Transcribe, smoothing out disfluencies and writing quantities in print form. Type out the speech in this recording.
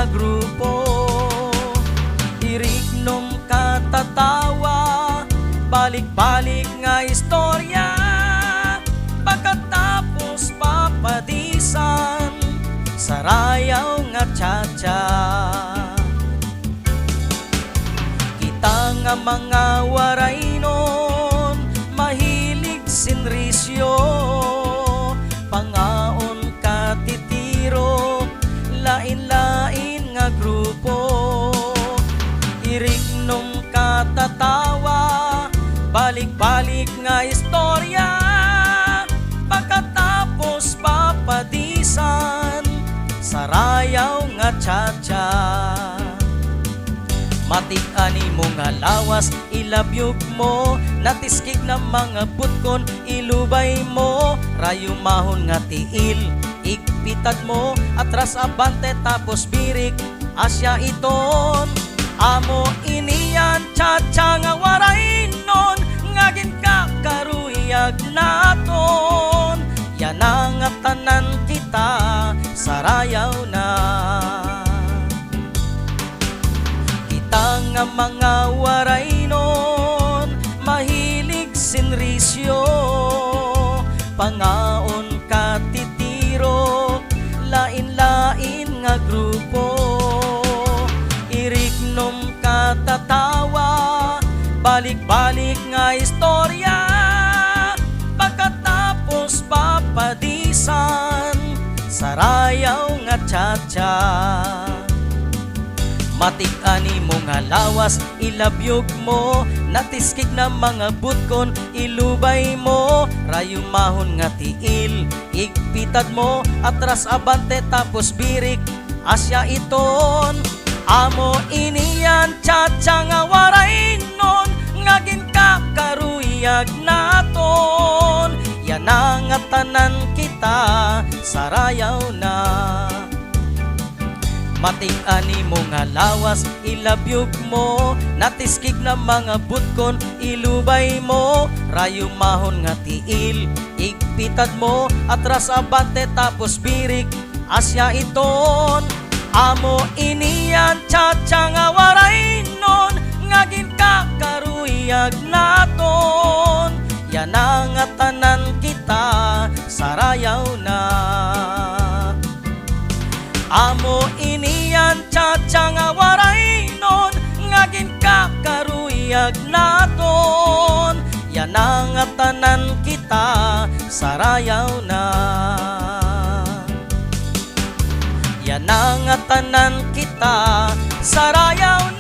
nga grupo. Irignom katatawa, balik-balik nga istorya, pagkatapos papadisan, sarayaw nga tsa-tsa. Kita nga mga waray nun, mahilig sinrisyo, pangaon katitiro, lain-lain nga grupo. Irignom katatawa, balik-balik nga istorya, pagkatapos papadisan, sarayaw nga tsa-tsa. Matik-ani mo nga lawas, ilabyog mo, natiskig na mga putkon, ilubay mo, rayumahon nga tiil, igpitad mo, atras abante tapos birik, asya iton. Amo iniyan tsa-tsa nga waray nun, ngagin ka karuyag naton. Yan nga tanan kita, sarayaw na. Nga mga waray nun, mahilig sinrisyo, pangaon katitiro, lain-lain nga grupo. Irignom katatawa, balik-balik nga istorya, pagkatapos papadisan, sarayaw nga tsa-tsa. Matik-ani mo nga lawas, ilabyog mo, natiskig na mga butkon, ilubay mo, rayumahon nga tiil, igpitad mo, atras abante tapos birik, asya iton. Amo iniyan tsa-tsa nga waray nun, ngagin ka karuyag naton. Yan nga tanan kita, sarayaw na. Matik-ani mo nga lawas, ilabyog mo, natiskig na mga butkon, ilubay mo, rayumahon nga tiil, igpitad mo, atras abante tapos birik, asya iton. Amo iniyan tsa-tsa nga waray nun, ngagin ka karuyag naton. Yan nga tanan kita, sarayaw na. Amo iniyan tsa-tsa nga waray nun, ngagin ka karuyag naton. Yan nga tanan kita, sarayaw na. Yan nga tanan kita, sarayaw na.